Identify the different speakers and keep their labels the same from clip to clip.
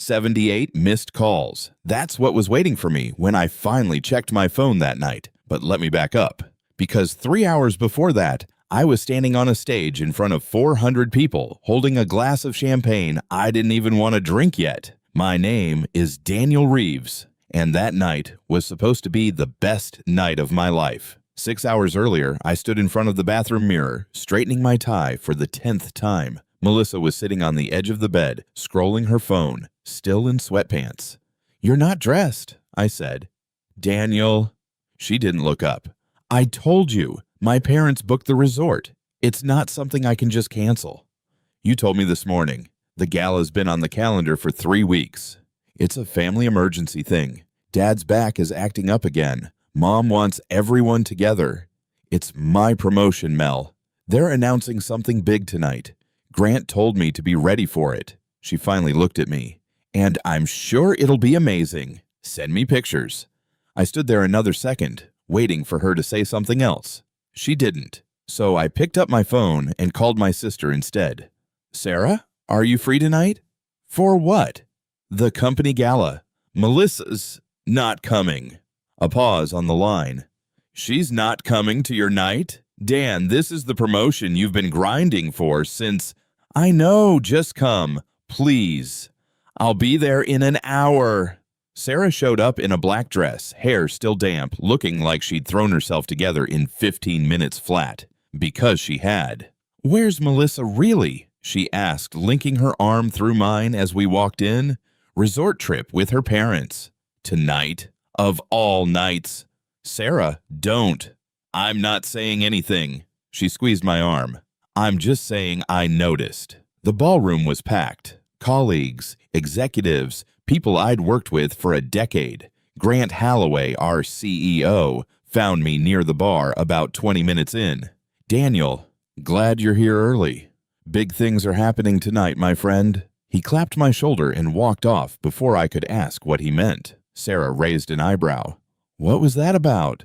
Speaker 1: 78 missed calls. That's what was waiting for me when I finally checked my phone that night. But let me back up, because 3 hours before that, I was standing on a stage in front of 400 people holding a glass of champagne I didn't even want to drink yet. My name is Daniel Reeves, and that night was supposed to be the best night of my life. 6 hours earlier, I stood in front of the bathroom mirror, straightening my tie for the 10th time. Melissa was sitting on the edge of the bed, scrolling her phone, still in sweatpants. "You're not dressed," I said. "Daniel." She didn't look up. "I told you, my parents booked the resort. It's not something I can just cancel." "You told me this morning. The gala's been on the calendar for 3 weeks. It's a family emergency thing. Dad's back is acting up again. Mom wants everyone together. It's my promotion, Mel. They're announcing something big tonight. Grant told me to be ready for it." She finally looked at me. "And I'm sure it'll be amazing. Send me pictures." I stood there another second, waiting for her to say something else. She didn't, so I picked up my phone and called my sister instead. "Sarah, are you free tonight?" "For what?" "The company gala. Melissa's not coming." A pause on the line. "She's not coming to your night? Dan, this is the promotion you've been grinding for since—" "I know, just come, please. I'll be there in an hour." Sarah showed up in a black dress, hair still damp, looking like she'd thrown herself together in 15 minutes flat. Because she had. "Where's Melissa really?" she asked, linking her arm through mine as we walked in. "Resort trip with her parents." "Tonight? Of all nights." "Sarah, don't. I'm not saying anything." She squeezed my arm. "I'm just saying I noticed." The ballroom was packed. Colleagues, executives, people I'd worked with for a decade. Grant Holloway, our CEO, found me near the bar about 20 minutes in. "Daniel, glad you're here early. Big things are happening tonight, my friend." He clapped my shoulder and walked off before I could ask what he meant. Sarah raised an eyebrow. "What was that about?"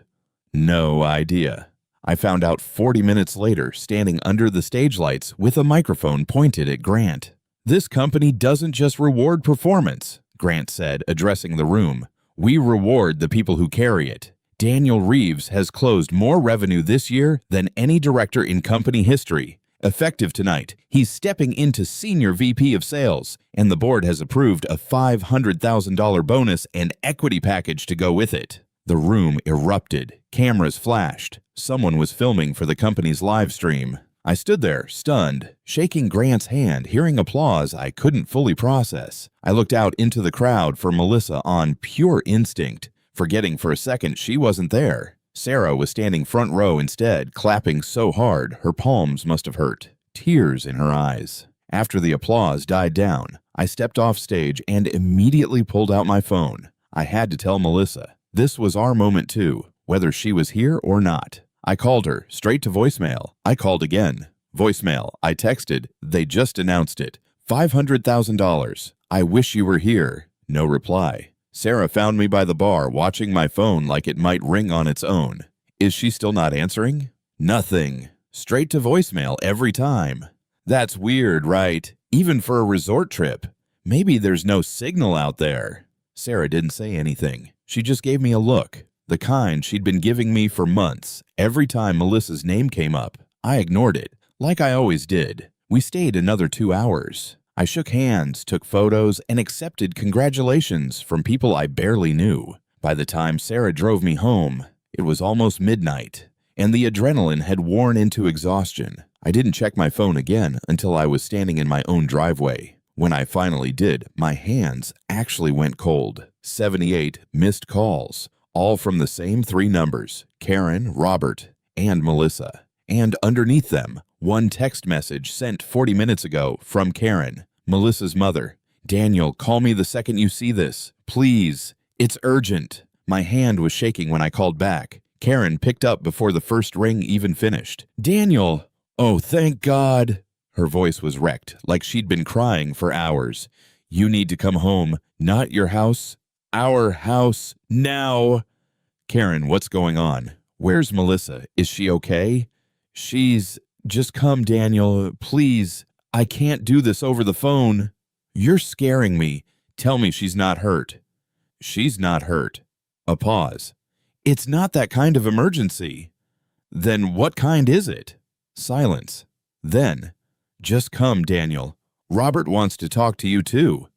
Speaker 1: "No idea." I found out 40 minutes later, standing under the stage lights with a microphone pointed at Grant. "This company doesn't just reward performance," Grant said, addressing the room. "We reward the people who carry it. Daniel Reeves has closed more revenue this year than any director in company history. Effective tonight, he's stepping into Senior VP of Sales, and the board has approved a $500,000 bonus and equity package to go with it." The room erupted. Cameras flashed. Someone was filming for the company's live stream. I stood there, stunned, shaking Grant's hand, hearing applause I couldn't fully process. I looked out into the crowd for Melissa on pure instinct, forgetting for a second she wasn't there. Sarah was standing front row instead, clapping so hard her palms must have hurt, tears in her eyes. After the applause died down, I stepped off stage and immediately pulled out my phone. I had to tell Melissa. This was our moment too, whether she was here or not. I called her, straight to voicemail. I called again. Voicemail. I texted. They just announced it. $500,000. I wish you were here. No reply. Sarah found me by the bar, watching my phone like it might ring on its own. Is she still not answering? Nothing. Straight to voicemail every time. That's weird, right? Even for a resort trip. Maybe there's no signal out there. Sarah didn't say anything. She just gave me a look, the kind she'd been giving me for months. Every time Melissa's name came up, I ignored it, like I always did. We stayed another 2 hours. I shook hands, took photos, and accepted congratulations from people I barely knew. By the time Sarah drove me home, it was almost midnight, and the adrenaline had worn into exhaustion. I didn't check my phone again until I was standing in my own driveway. When I finally did, my hands actually went cold. 78 missed calls, all from the same 3 numbers, Karen, Robert, and Melissa. And underneath them, one text message sent 40 minutes ago from Karen, Melissa's mother. "Daniel, call me the second you see this. Please. It's urgent." My hand was shaking when I called back. Karen picked up before the first ring even finished. "Daniel!" "Oh, thank God." Her voice was wrecked, like she'd been crying for hours. "You need to come home. Not your house. Our house. Now." "Karen, what's going on? Where's Melissa? Is she okay?" "She's... Just come, Daniel. Please. I can't do this over the phone." "You're scaring me. Tell me she's not hurt. She's not hurt. A pause. It's not that kind of emergency. Then what kind is it? Silence. Then, just come, Daniel. Robert wants to talk to you too.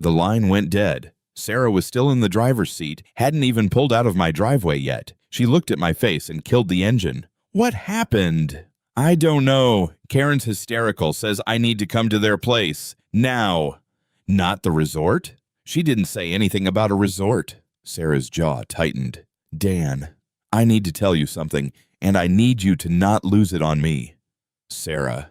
Speaker 1: The line went dead. Sarah was still in the driver's seat, hadn't even pulled out of my driveway yet. She looked at my face and killed the engine. What happened? I don't know. Karen's hysterical, says I need to come to their place. Now. Not the resort? She didn't say anything about a resort. Sarah's jaw tightened. Dan, I need to tell you something, and I need you to not lose it on me. Sarah,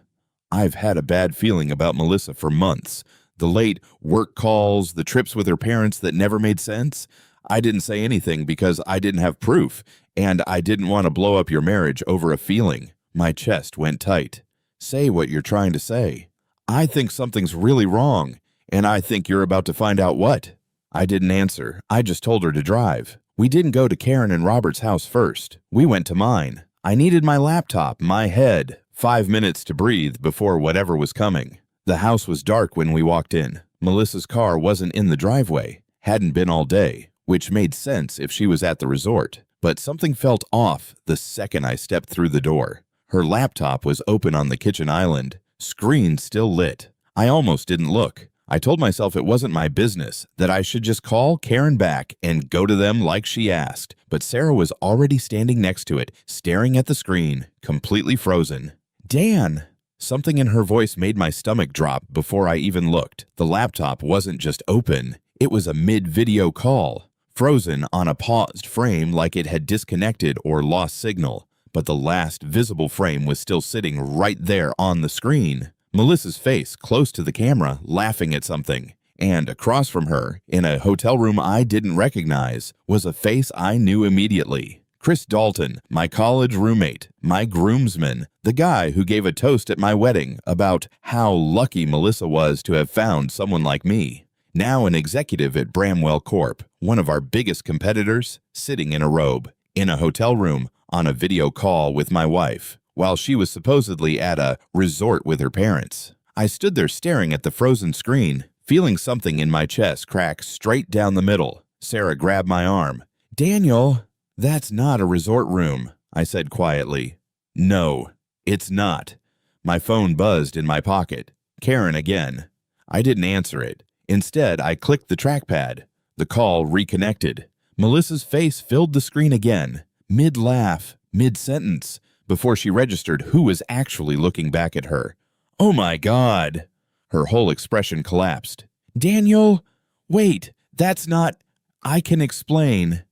Speaker 1: I've had a bad feeling about Melissa for months. The late work calls, the trips with her parents that never made sense. I didn't say anything because I didn't have proof, and I didn't want to blow up your marriage over a feeling. My chest went tight. Say what you're trying to say. I think something's really wrong, and I think you're about to find out what. I didn't answer. I just told her to drive. We didn't go to Karen and Robert's house first. We went to mine. I needed my laptop, my head, 5 minutes to breathe before whatever was coming. The house was dark when we walked in. Melissa's car wasn't in the driveway, hadn't been all day, which made sense if she was at the resort. But something felt off the second I stepped through the door. Her laptop was open on the kitchen island, screen still lit. I almost didn't look. I told myself it wasn't my business, that I should just call Karen back and go to them like she asked. But Sarah was already standing next to it, staring at the screen, completely frozen. Dan! Something in her voice made my stomach drop before I even looked. The laptop wasn't just open, it was a mid-video call, frozen on a paused frame like it had disconnected or lost signal. But the last visible frame was still sitting right there on the screen. Melissa's face close to the camera, laughing at something. And across from her, in a hotel room I didn't recognize, was a face I knew immediately. Chris Dalton, my college roommate, my groomsman, the guy who gave a toast at my wedding about how lucky Melissa was to have found someone like me. Now an executive at Bramwell Corp, one of our biggest competitors, sitting in a robe, in a hotel room, on a video call with my wife, while she was supposedly at a resort with her parents. I stood there staring at the frozen screen, feeling something in my chest crack straight down the middle. Sarah grabbed my arm. Daniel, that's not a resort room, I said quietly. No, it's not. My phone buzzed in my pocket. Karen again. I didn't answer it. Instead, I clicked the trackpad. The call reconnected. Melissa's face filled the screen again, mid-laugh, mid-sentence, before she registered who was actually looking back at her. Oh my God! Her whole expression collapsed. Daniel, wait, that's not... I can explain.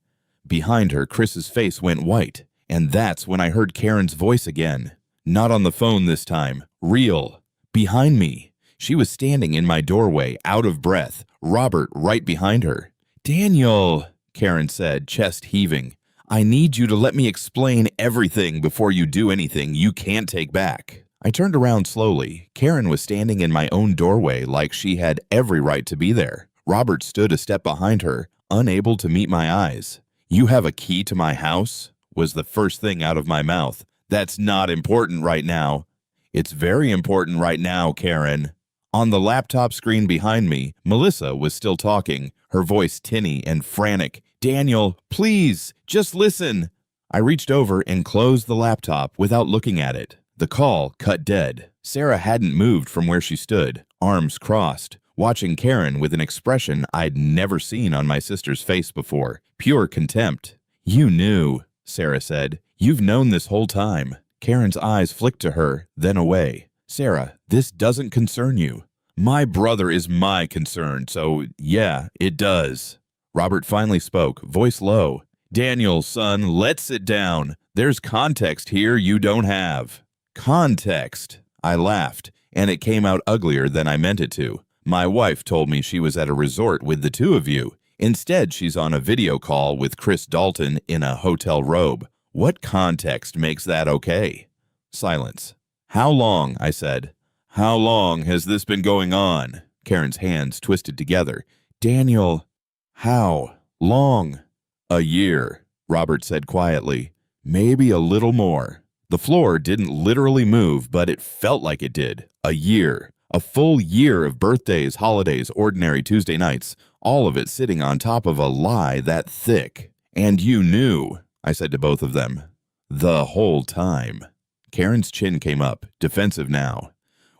Speaker 1: Behind her, Chris's face went white, and that's when I heard Karen's voice again. Not on the phone this time. Real. Behind me. She was standing in my doorway, out of breath, Robert right behind her. Daniel, Karen said, chest heaving. I need you to let me explain everything before you do anything you can't take back. I turned around slowly. Karen was standing in my own doorway like she had every right to be there. Robert stood a step behind her, unable to meet my eyes. You have a key to my house? Was the first thing out of my mouth. That's not important right now. It's very important right now, Karen. On the laptop screen behind me, Melissa was still talking, her voice tinny and frantic. Daniel, please, just listen. I reached over and closed the laptop without looking at it. The call cut dead. Sarah hadn't moved from where she stood, arms crossed, watching Karen with an expression I'd never seen on my sister's face before. Pure contempt. You knew, Sarah said. You've known this whole time. Karen's eyes flicked to her, then away. Sarah, this doesn't concern you. My brother is my concern, so yeah, it does. Robert finally spoke, voice low. Daniel, son, let's sit down. There's context here you don't have. Context. I laughed, and it came out uglier than I meant it to. My wife told me she was at a resort with the two of you. Instead, she's on a video call with Chris Dalton in a hotel robe. What context makes that okay? Silence. How long, I said. How long has this been going on? Karen's hands twisted together. Daniel, how long? A year, Robert said quietly. Maybe a little more. The floor didn't literally move, but it felt like it did. A year. A full year of birthdays, holidays, ordinary Tuesday nights, all of it sitting on top of a lie that thick. And you knew, I said to both of them. The whole time. Karen's chin came up, defensive now.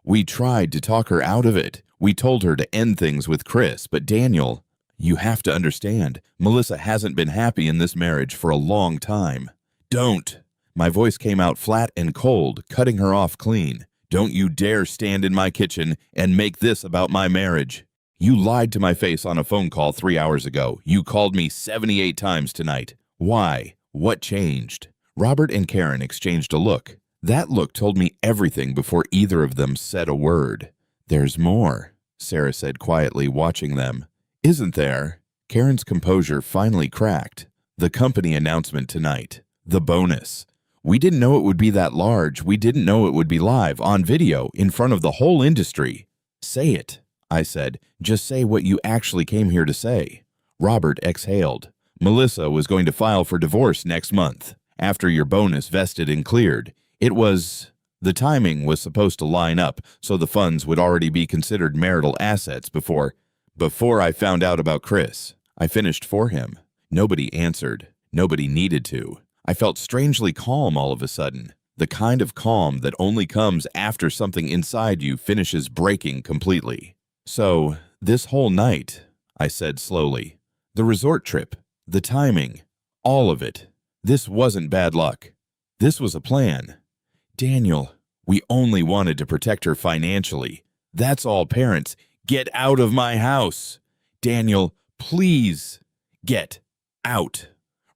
Speaker 1: We tried to talk her out of it. We told her to end things with Chris, but Daniel, you have to understand, Melissa hasn't been happy in this marriage for a long time. Don't. My voice came out flat and cold, cutting her off clean. Don't you dare stand in my kitchen and make this about my marriage. You lied to my face on a phone call 3 hours ago. You called me 78 times tonight. Why? What changed? Robert and Karen exchanged a look. That look told me everything before either of them said a word. There's more, Sarah said quietly, watching them. Isn't there? Karen's composure finally cracked. The company announcement tonight. The bonus. We didn't know it would be that large. We didn't know it would be live, on video, in front of the whole industry. Say it, I said. Just say what you actually came here to say. Robert exhaled. Melissa was going to file for divorce next month, after your bonus vested and cleared. The timing was supposed to line up, so the funds would already be considered marital assets before I found out about Chris. I finished for him. Nobody answered. Nobody needed to. I felt strangely calm all of a sudden, the kind of calm that only comes after something inside you finishes breaking completely. So, this whole night, I said slowly, the resort trip, the timing, all of it, this wasn't bad luck. This was a plan. Daniel, we only wanted to protect her financially. That's all, parents. Get out of my house. Daniel, please, get out.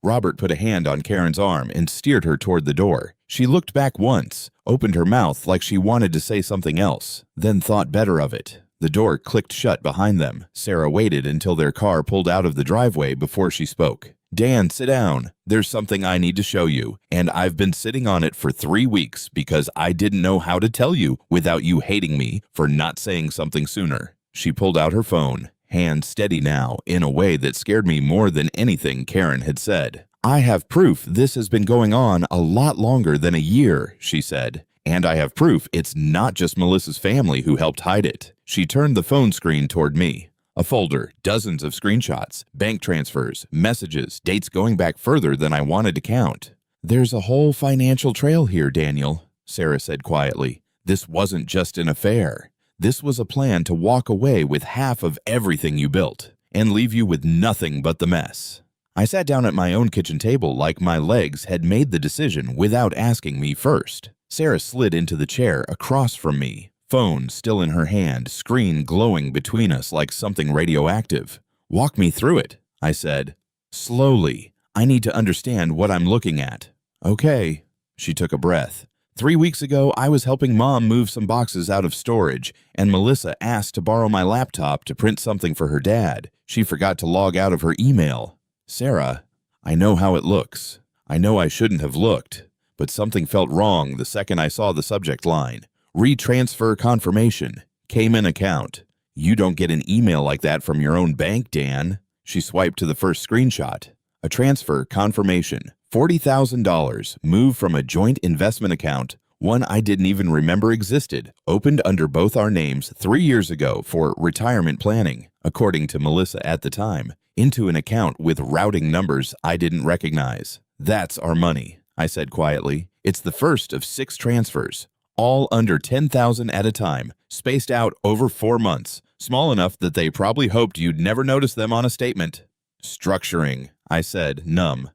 Speaker 1: Robert put a hand on Karen's arm and steered her toward the door. She looked back once, opened her mouth like she wanted to say something else, then thought better of it. The door clicked shut behind them. Sarah waited until their car pulled out of the driveway before she spoke. Dan, sit down. There's something I need to show you, and I've been sitting on it for 3 weeks because I didn't know how to tell you without you hating me for not saying something sooner. She pulled out her phone, hand steady now, in a way that scared me more than anything Karen had said. I have proof this has been going on a lot longer than a year, she said. And I have proof it's not just Melissa's family who helped hide it. She turned the phone screen toward me. A folder, dozens of screenshots, bank transfers, messages, dates going back further than I wanted to count. There's a whole financial trail here, Daniel, Sarah said quietly. This wasn't just an affair. This was a plan to walk away with half of everything you built and leave you with nothing but the mess. I sat down at my own kitchen table like my legs had made the decision without asking me first. Sarah slid into the chair across from me, phone still in her hand, screen glowing between us like something radioactive. Walk me through it, I said. Slowly. I need to understand what I'm looking at. Okay. She took a breath. 3 weeks ago, I was helping Mom move some boxes out of storage, and Melissa asked to borrow my laptop to print something for her dad. She forgot to log out of her email. Sarah, I know how it looks. I know I shouldn't have looked, but something felt wrong the second I saw the subject line. Retransfer confirmation. Cayman account. You don't get an email like that from your own bank, Dan. She swiped to the first screenshot. A transfer confirmation. $40,000 moved from a joint investment account, one I didn't even remember existed, opened under both our names 3 years ago for retirement planning, according to Melissa at the time, into an account with routing numbers I didn't recognize. That's our money, I said quietly. It's the first of 6 transfers, all under $10,000 at a time, spaced out over 4 months, small enough that they probably hoped you'd never notice them on a statement. Structuring, I said, numb.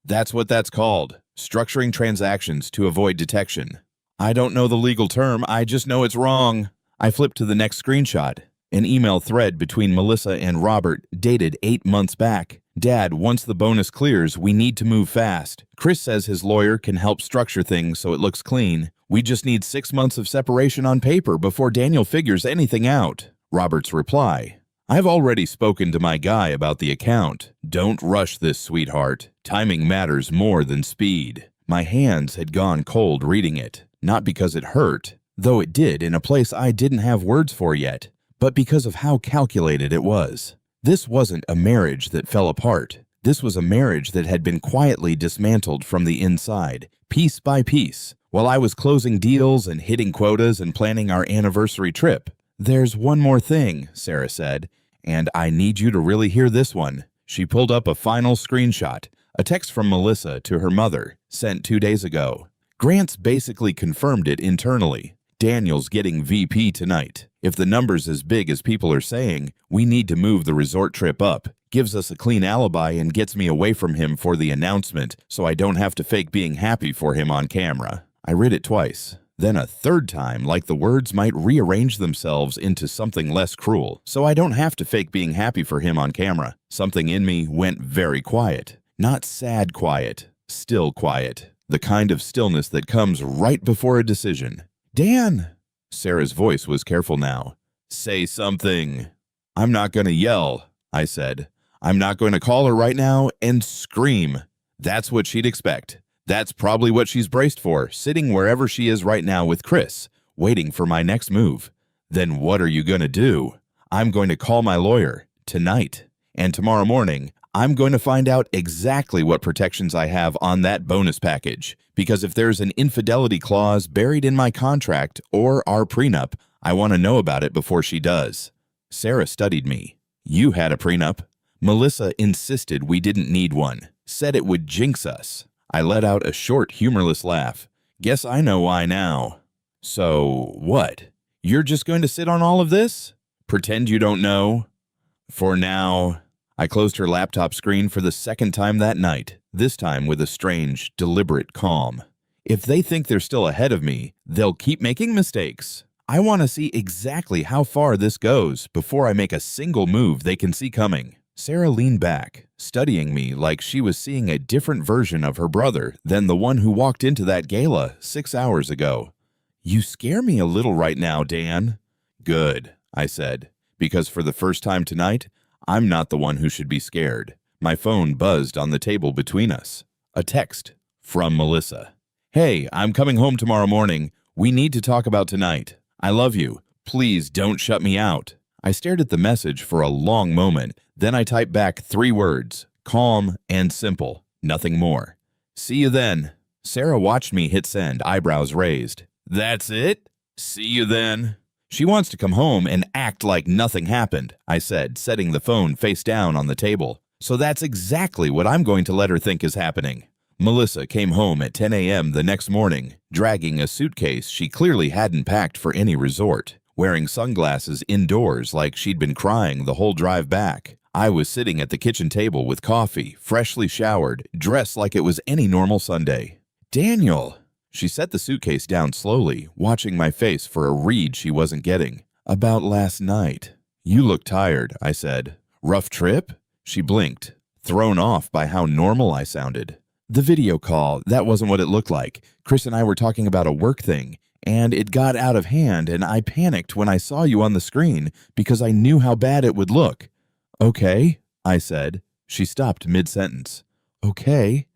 Speaker 1: That's what that's called. Structuring transactions to avoid detection. I don't know the legal term, I just know it's wrong. I flipped to the next screenshot. An email thread between Melissa and Robert, dated 8 months back. Dad, once the bonus clears, we need to move fast. Chris says his lawyer can help structure things so it looks clean. We just need 6 months of separation on paper before Daniel figures anything out. Robert's reply. I've already spoken to my guy about the account. Don't rush this, sweetheart. Timing matters more than speed. My hands had gone cold reading it, not because it hurt, though it did in a place I didn't have words for yet, but because of how calculated it was. This wasn't a marriage that fell apart. This was a marriage that had been quietly dismantled from the inside, piece by piece, while I was closing deals and hitting quotas and planning our anniversary trip. There's one more thing, Sarah said, and I need you to really hear this one. She pulled up a final screenshot, a text from Melissa to her mother, sent 2 days ago. Grant's basically confirmed it internally. Daniel's getting VP tonight. If the number's as big as people are saying, we need to move the resort trip up. Gives us a clean alibi and gets me away from him for the announcement, so I don't have to fake being happy for him on camera. I read it twice, then a third time, like the words might rearrange themselves into something less cruel, so I don't have to fake being happy for him on camera. Something in me went very quiet. Not sad quiet, still quiet. The kind of stillness that comes right before a decision. Dan! Sarah's voice was careful now. Say something. I'm not going to yell, I said. I'm not going to call her right now and scream. That's what she'd expect. That's probably what she's braced for, sitting wherever she is right now with Chris, waiting for my next move. Then what are you going to do? I'm going to call my lawyer tonight. And tomorrow morning, I'm going to find out exactly what protections I have on that bonus package. Because if there's an infidelity clause buried in my contract or our prenup, I want to know about it before she does. Sarah studied me. You had a prenup. Melissa insisted we didn't need one, said it would jinx us. I let out a short, humorless laugh. Guess I know why now. So, what? You're just going to sit on all of this? Pretend you don't know? For now. I closed her laptop screen for the second time that night, this time with a strange, deliberate calm. If they think they're still ahead of me, they'll keep making mistakes. I want to see exactly how far this goes before I make a single move they can see coming. Sarah leaned back, studying me like she was seeing a different version of her brother than the one who walked into that gala 6 hours ago. You scare me a little right now, Dan. Good, I said, because for the first time tonight, I'm not the one who should be scared. My phone buzzed on the table between us. A text from Melissa. Hey, I'm coming home tomorrow morning. We need to talk about tonight. I love you. Please don't shut me out. I stared at the message for a long moment. Then I typed back 3 words, calm and simple, nothing more. See you then. Sarah watched me hit send, eyebrows raised. That's it? See you then. She wants to come home and act like nothing happened, I said, setting the phone face down on the table. So that's exactly what I'm going to let her think is happening. Melissa came home at 10 a.m. the next morning, dragging a suitcase she clearly hadn't packed for any resort, wearing sunglasses indoors like she'd been crying the whole drive back. I was sitting at the kitchen table with coffee, freshly showered, dressed like it was any normal Sunday. Daniel! She set the suitcase down slowly, watching my face for a read she wasn't getting. About last night. You look tired, I said. Rough trip? She blinked, thrown off by how normal I sounded. The video call, that wasn't what it looked like. Chris and I were talking about a work thing, and it got out of hand, and I panicked when I saw you on the screen because I knew how bad it would look. Okay, I said. She stopped mid-sentence. Okay.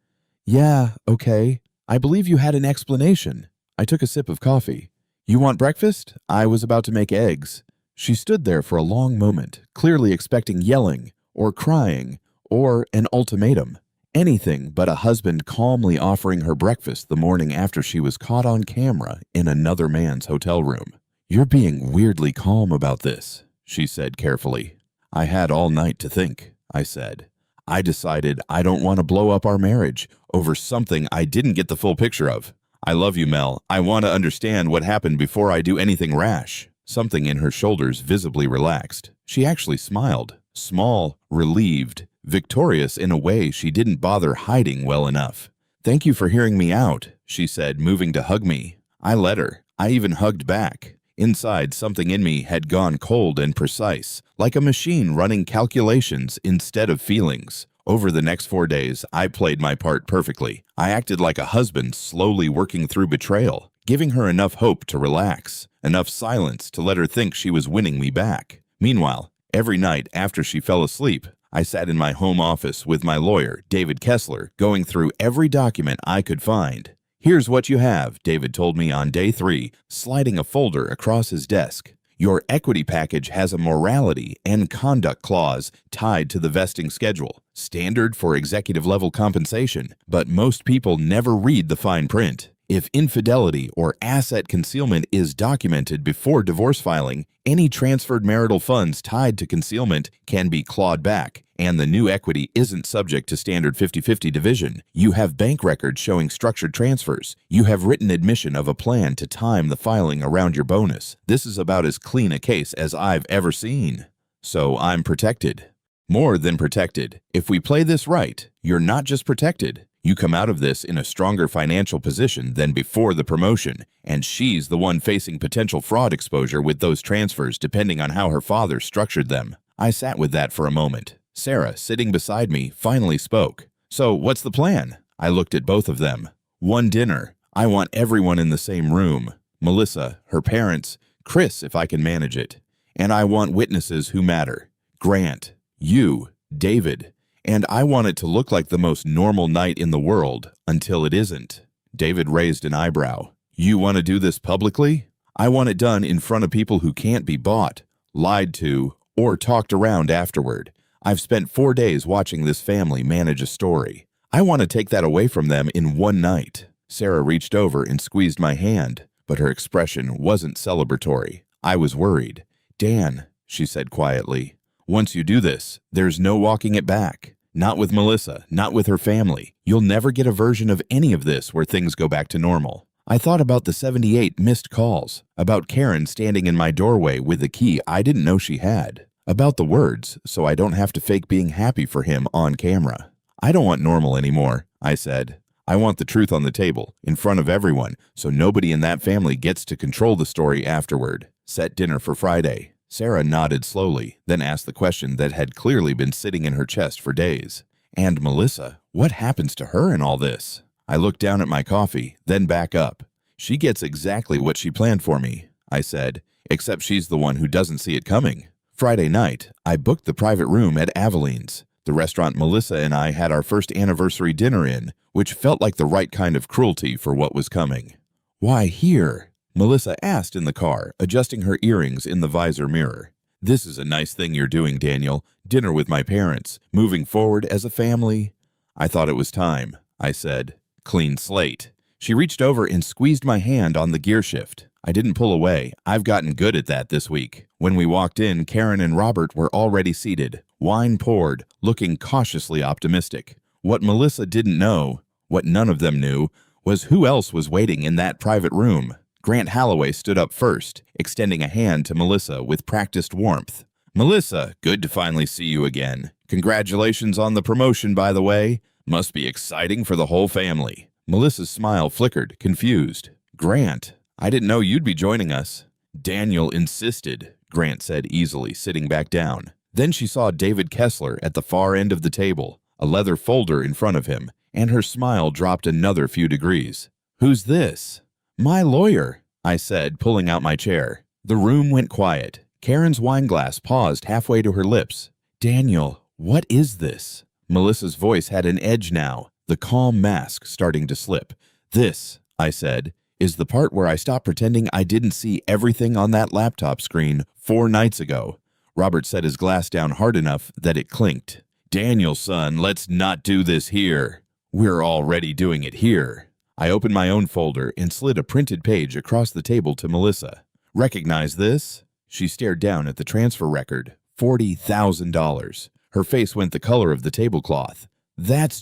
Speaker 1: Yeah, okay. I believe you had an explanation. I took a sip of coffee. You want breakfast? I was about to make eggs. She stood there for a long moment, clearly expecting yelling, or crying, or an ultimatum. Anything but a husband calmly offering her breakfast the morning after she was caught on camera in another man's hotel room. You're being weirdly calm about this, she said carefully. I had all night to think, I said. I decided I don't want to blow up our marriage over something I didn't get the full picture of. I love you, Mel. I want to understand what happened before I do anything rash. Something in her shoulders visibly relaxed. She actually smiled, small, relieved, victorious in a way she didn't bother hiding well enough. Thank you for hearing me out, she said, moving to hug me. I let her. I even hugged back. Inside, something in me had gone cold and precise, like a machine running calculations instead of feelings. Over the next 4 days, I played my part perfectly. I acted like a husband slowly working through betrayal, giving her enough hope to relax, enough silence to let her think she was winning me back. Meanwhile, every night after she fell asleep, I sat in my home office with my lawyer, David Kessler, going through every document I could find. Here's what you have, David told me on day 3, sliding a folder across his desk. Your equity package has a morality and conduct clause tied to the vesting schedule, standard for executive-level compensation, but most people never read the fine print. If infidelity or asset concealment is documented before divorce filing, any transferred marital funds tied to concealment can be clawed back, and the new equity isn't subject to standard 50-50 division. You have bank records showing structured transfers. You have written admission of a plan to time the filing around your bonus. This is about as clean a case as I've ever seen. So I'm protected. More than protected. If we play this right, you're not just protected. You come out of this in a stronger financial position than before the promotion, and she's the one facing potential fraud exposure with those transfers depending on how her father structured them. I sat with that for a moment. Sarah, sitting beside me, finally spoke. So what's the plan? I looked at both of them. One dinner. I want everyone in the same room. Melissa, her parents, Chris if I can manage it. And I want witnesses who matter. Grant, you, David. And I want it to look like the most normal night in the world until it isn't. David raised an eyebrow. You want to do this publicly? I want it done in front of people who can't be bought, lied to, or talked around afterward. I've spent 4 days watching this family manage a story. I want to take that away from them in one night. Sarah reached over and squeezed my hand, but her expression wasn't celebratory. I was worried. Dan, she said quietly, once you do this, there's no walking it back. Not with Melissa, not with her family. You'll never get a version of any of this where things go back to normal. I thought about the 78 missed calls, about Karen standing in my doorway with the key I didn't know she had, about the words so I don't have to fake being happy for him on camera. I don't want normal anymore, I said. I want the truth on the table, in front of everyone, so nobody in that family gets to control the story afterward. Set dinner for Friday. Sarah nodded slowly, then asked the question that had clearly been sitting in her chest for days. And Melissa, what happens to her in all this? I looked down at my coffee, then back up. She gets exactly what she planned for me, I said, except she's the one who doesn't see it coming. Friday night, I booked the private room at Avelines, the restaurant Melissa and I had our first anniversary dinner in, which felt like the right kind of cruelty for what was coming. Why here? Melissa asked in the car, adjusting her earrings in the visor mirror. This is a nice thing you're doing, Daniel. Dinner with my parents, moving forward as a family. I thought it was time, I said. Clean slate. She reached over and squeezed my hand on the gear shift. I didn't pull away. I've gotten good at that this week. When we walked in, Karen and Robert were already seated, wine poured, looking cautiously optimistic. What Melissa didn't know, what none of them knew, was who else was waiting in that private room. Grant Holloway stood up first, extending a hand to Melissa with practiced warmth. Melissa, good to finally see you again. Congratulations on the promotion, by the way. Must be exciting for the whole family. Melissa's smile flickered, confused. Grant, I didn't know you'd be joining us. Daniel insisted, Grant said easily, sitting back down. Then she saw David Kessler at the far end of the table, a leather folder in front of him, and her smile dropped another few degrees. Who's this? My lawyer, I said, pulling out my chair. The room went quiet. Karen's wine glass paused halfway to her lips. Daniel, what is this? Melissa's voice had an edge now, the calm mask starting to slip. This, I said, is the part where I stopped pretending I didn't see everything on that laptop screen 4 nights ago. Robert set his glass down hard enough that it clinked. Daniel, son, let's not do this here. We're already doing it here. I opened my own folder and slid a printed page across the table to Melissa. Recognize this? She stared down at the transfer record. $40,000. Her face went the color of the tablecloth. That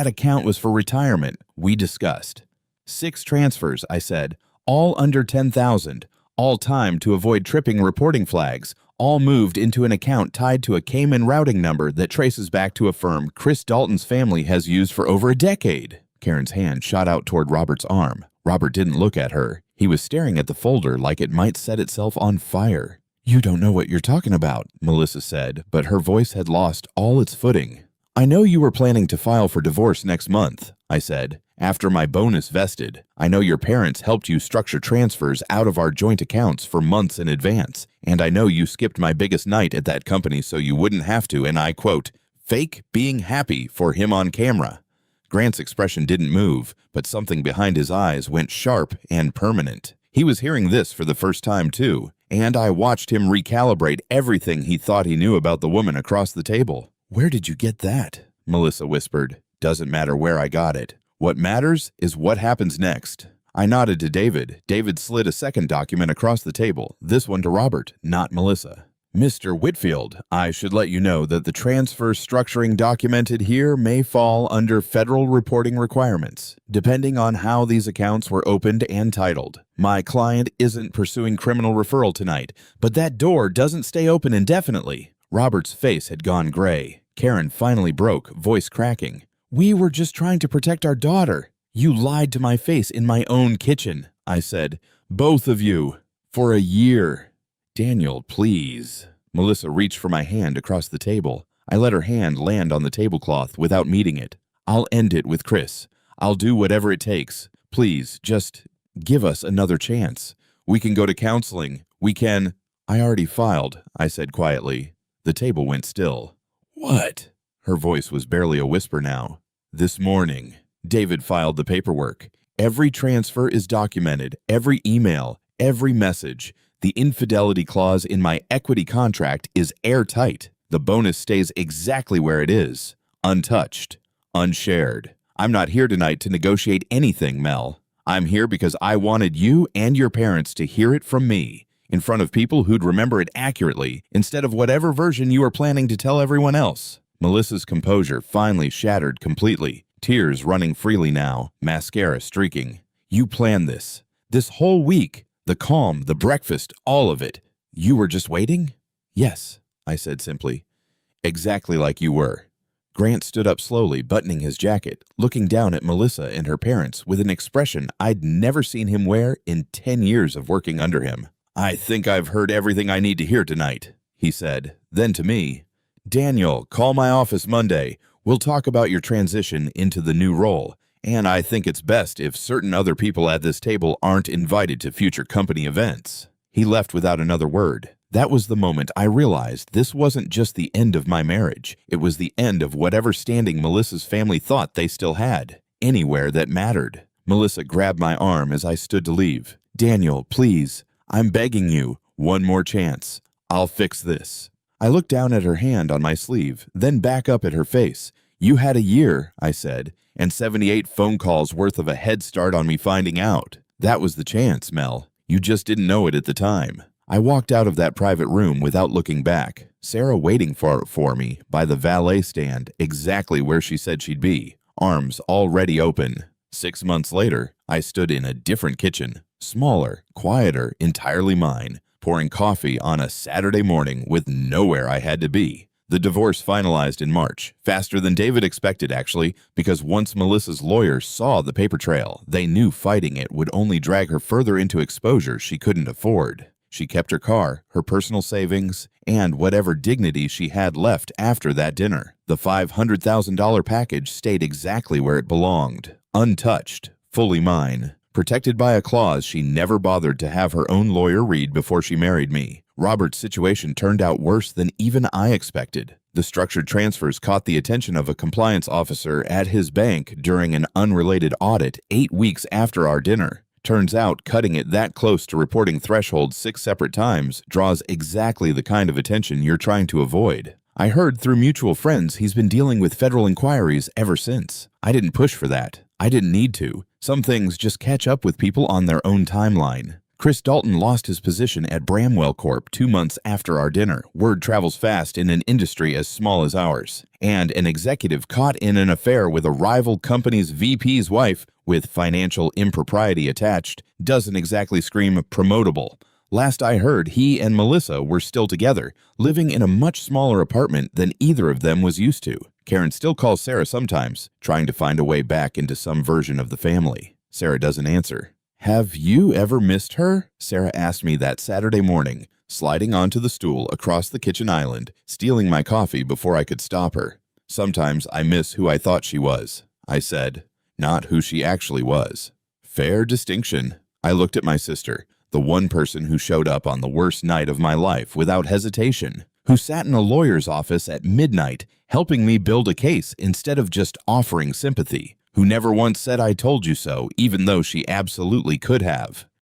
Speaker 1: account was for retirement, we discussed. 6 transfers, I said, all under $10,000, all timed to avoid tripping reporting flags, all moved into an account tied to a Cayman routing number that traces back to a firm Chris Dalton's family has used for over a decade. Karen's hand shot out toward Robert's arm. Robert didn't look at her. He was staring at the folder like it might set itself on fire. You don't know what you're talking about, Melissa said, but her voice had lost all its footing. I know you were planning to file for divorce next month, I said. After my bonus vested, I know your parents helped you structure transfers out of our joint accounts for months in advance, and I know you skipped my biggest night at that company so you wouldn't have to, and I, quote, fake being happy for him on camera. Grant's expression didn't move, but something behind his eyes went sharp and permanent. He was hearing this for the first time, too, and I watched him recalibrate everything he thought he knew about the woman across the table. Where did you get that? Melissa whispered. Doesn't matter where I got it. What matters is what happens next. I nodded to David. David slid a second document across the table, this one to Robert, not Melissa. Mr. Whitfield, I should let you know that the transfer structuring documented here may fall under federal reporting requirements, depending on how these accounts were opened and titled. My client isn't pursuing criminal referral tonight, but that door doesn't stay open indefinitely. Robert's face had gone gray. Karen finally broke, voice cracking. We were just trying to protect our daughter. You lied to my face in my own kitchen, I said. Both of you. For a year. Daniel, please. Melissa reached for my hand across the table. I let her hand land on the tablecloth without meeting it. I'll end it with Chris. I'll do whatever it takes. Please, just give us another chance. We can go to counseling. We can... I already filed, I said quietly. The table went still. What? Her voice was barely a whisper now. This morning. David filed the paperwork. Every transfer is documented, every email, every message. The infidelity clause in my equity contract is airtight. The bonus stays exactly where it is, untouched, unshared. I'm not here tonight to negotiate anything, Mel. I'm here because I wanted you and your parents to hear it from me, in front of people who'd remember it accurately, instead of whatever version you were planning to tell everyone else. Melissa's composure finally shattered completely. Tears running freely now, mascara streaking. You planned this. This whole week. The calm, the breakfast, all of it. You were just waiting? Yes, I said simply. Exactly like you were. Grant stood up slowly, buttoning his jacket, looking down at Melissa and her parents with an expression I'd never seen him wear in 10 years of working under him. I think I've heard everything I need to hear tonight, he said. Then to me, Daniel, call my office Monday. We'll talk about your transition into the new role, and I think it's best if certain other people at this table aren't invited to future company events. He left without another word. That was the moment I realized this wasn't just the end of my marriage. It was the end of whatever standing Melissa's family thought they still had, anywhere that mattered. Melissa grabbed my arm as I stood to leave. Daniel, please, I'm begging you, one more chance. I'll fix this. I looked down at her hand on my sleeve, then back up at her face. You had a year, I said, and 78 phone calls worth of a head start on me finding out. That was the chance, Mel. You just didn't know it at the time. I walked out of that private room without looking back, Sarah waiting for me by the valet stand, exactly where she said she'd be, arms already open. 6 months later, I stood in a different kitchen, smaller, quieter, entirely mine, pouring coffee on a Saturday morning with nowhere I had to be. The divorce finalized in March, faster than David expected actually, because once Melissa's lawyers saw the paper trail, they knew fighting it would only drag her further into exposure she couldn't afford. She kept her car, her personal savings, and whatever dignity she had left after that dinner. The $500,000 package stayed exactly where it belonged, untouched, fully mine. Protected by a clause she never bothered to have her own lawyer read before she married me. Robert's situation turned out worse than even I expected. The structured transfers caught the attention of a compliance officer at his bank during an unrelated audit 8 weeks after our dinner. Turns out cutting it that close to reporting threshold 6 separate times draws exactly the kind of attention you're trying to avoid. I heard through mutual friends he's been dealing with federal inquiries ever since. I didn't push for that. I didn't need to. Some things just catch up with people on their own timeline. Chris Dalton lost his position at Bramwell Corp 2 months after our dinner. Word travels fast in an industry as small as ours. And an executive caught in an affair with a rival company's VP's wife, with financial impropriety attached, doesn't exactly scream promotable. Last I heard, he and Melissa were still together, living in a much smaller apartment than either of them was used to. Karen still calls Sarah sometimes, trying to find a way back into some version of the family. Sarah doesn't answer. Have you ever missed her? Sarah asked me that Saturday morning, sliding onto the stool across the kitchen island, stealing my coffee before I could stop her. Sometimes I miss who I thought she was, I said, not who she actually was. Fair distinction. I looked at my sister, the one person who showed up on the worst night of my life without hesitation, who sat in a lawyer's office at midnight helping me build a case instead of just offering sympathy, who never once said I told you so, even though she absolutely could have.